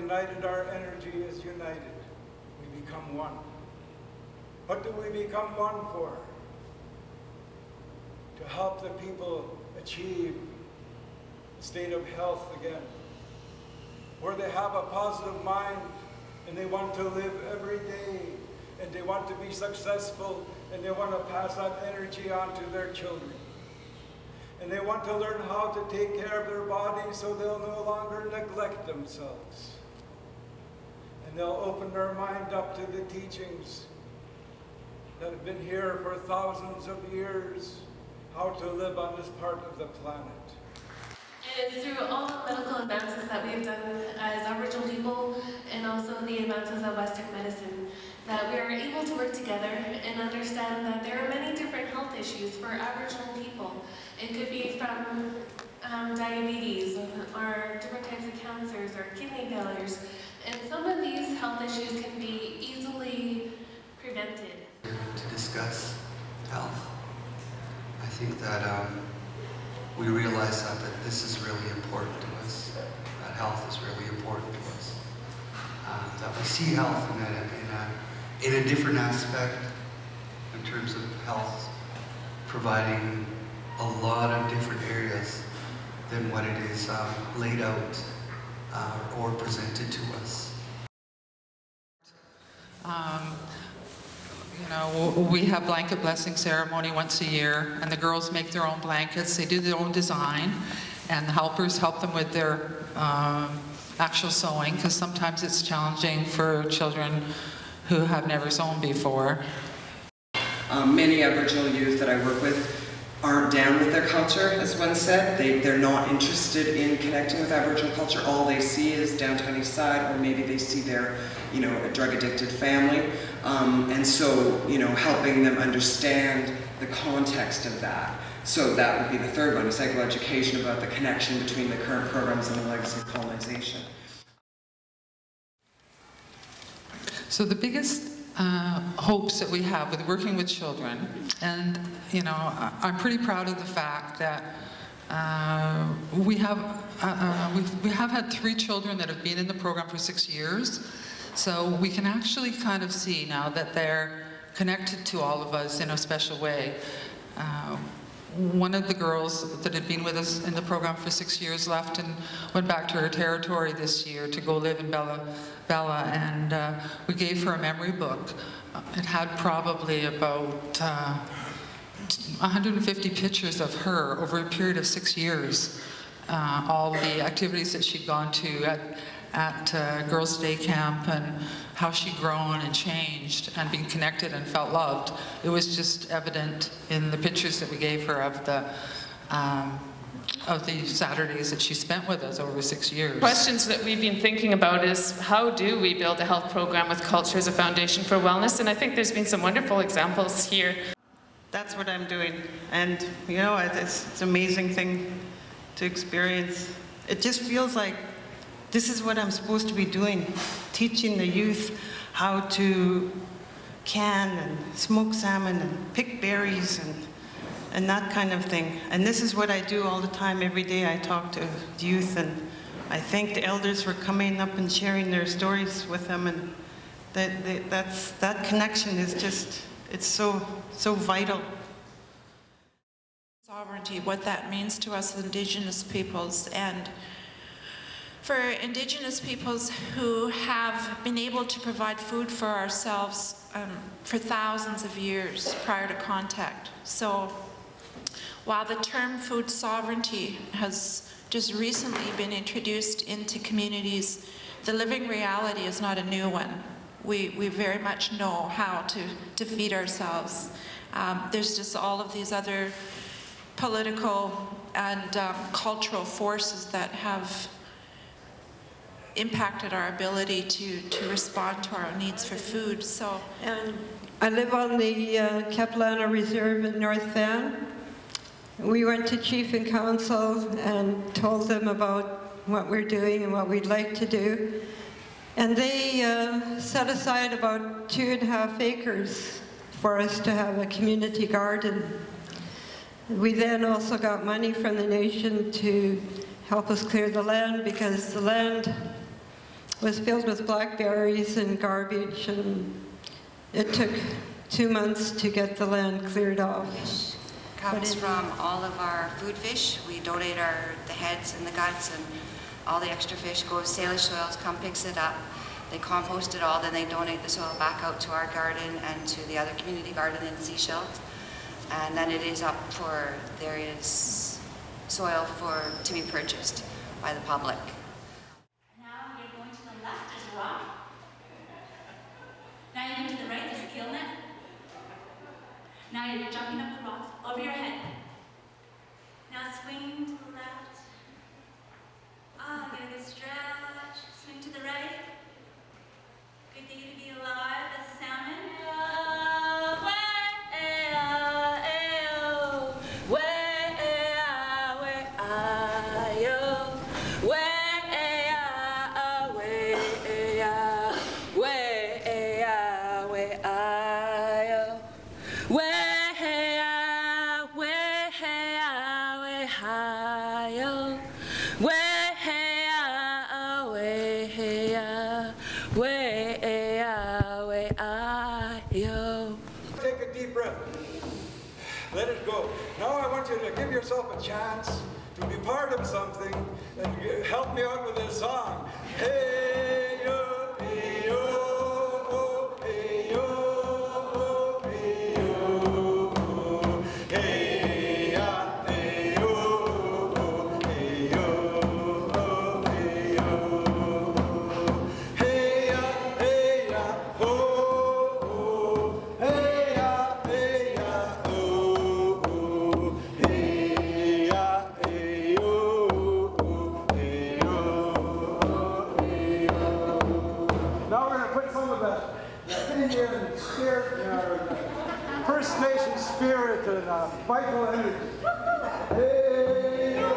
united, our energy is united. We become one. What do we become one for? To help the people achieve a state of health again, where they have a positive mind and they want to live every day and they want to be successful and they want to pass that energy on to their children. And they want to learn how to take care of their bodies so they'll no longer neglect themselves. And they'll open their mind up to the teachings that have been here for thousands of years, how to live on this part of the planet. It is through all the medical advances that we have done as Aboriginal people and also the advances of Western medicine that we are able to work together and understand that there are many different health issues for Aboriginal people. It could be from diabetes or different types of cancers or kidney failures. And some of these health issues can be easily prevented. To discuss health, I think that we realize that this is really important to us, that health is really important to us, that we see health in a different aspect in terms of health, providing a lot of different areas than what it is laid out or presented to us. You know, we have blanket blessing ceremony once a year, and the girls make their own blankets. They do their own design, and the helpers help them with their actual sewing, because sometimes it's challenging for children who have never sewn before. Many Aboriginal youth that I work with aren't down with their culture, as one said. They're not interested in connecting with Aboriginal culture. All they see is downtown east side, or maybe they see their, a drug-addicted family. And so, helping them understand the context of that. So that would be the third one, is psychoeducation about the connection between the current programs and the legacy of colonization. So the biggest hopes that we have with working with children, and I'm pretty proud of the fact that we have had 3 children that have been in the program for 6 years. So we can actually kind of see now that they're connected to all of us in a special way. One of the girls that had been with us in the program for 6 years left and went back to her territory this year to go live in Bella, and we gave her a memory book. It had probably about 150 pictures of her over a period of 6 years. All the activities that she'd gone to at Girls' Day Camp, and how she'd grown and changed and been connected and felt loved. It was just evident in the pictures that we gave her of the Saturdays that she spent with us over 6 years. Questions that we've been thinking about is, how do we build a health program with culture as a foundation for wellness? And I think there's been some wonderful examples here. That's what I'm doing, and it's an amazing thing to experience. It just feels like this is what I'm supposed to be doing, teaching the youth how to can and smoke salmon and pick berries and that kind of thing. And this is what I do all the time, every day. I talk to youth, and I thank the elders for coming up and sharing their stories with them, and that connection is just, it's so vital. Sovereignty, what that means to us Indigenous peoples, and for Indigenous peoples who have been able to provide food for ourselves for thousands of years prior to contact. So while the term food sovereignty has just recently been introduced into communities, the living reality is not a new one. We very much know how to feed ourselves. There's just all of these other political and cultural forces that have impacted our ability to respond to our needs for food. So, and I live on the Capilano Reserve in North Van. We went to Chief and Council and told them about what we're doing and what we'd like to do. And they set aside about 2.5 acres for us to have a community garden. We then also got money from the nation to help us clear the land, because the land was filled with blackberries and garbage, and it took 2 months to get the land cleared off. Fish comes from all of our food fish. We donate the heads and the guts, and all the extra fish goes. Salish Soils picks it up. They compost it all, then they donate the soil back out to our garden and to the other community garden in Seashelt. And then it is up for, there is soil to be purchased by the public. Now you're going to the left, there's a rock. Now you're going to the right, there's a gill net. Now you're jumping up the rocks over your head. Now swing to the left. Get a good stretch. Swing to the right. Good day to be alive as a salmon. Take a deep breath. Let it go. Now I want you to give yourself a chance to be part of something and help me out with this song. Hey yo, hey yo, oh, hey yo, oh, hey yo, oh, hey ya, hey yo, oh, hey yo, oh, hey yo, hey ya, hey ya, oh, hey ya, hey ya, oh, hey ya, hey yo, hey yo, hey yo. Now we're going to put some of the Indian spirit, First Nation spirit and vital energy. Hey yo,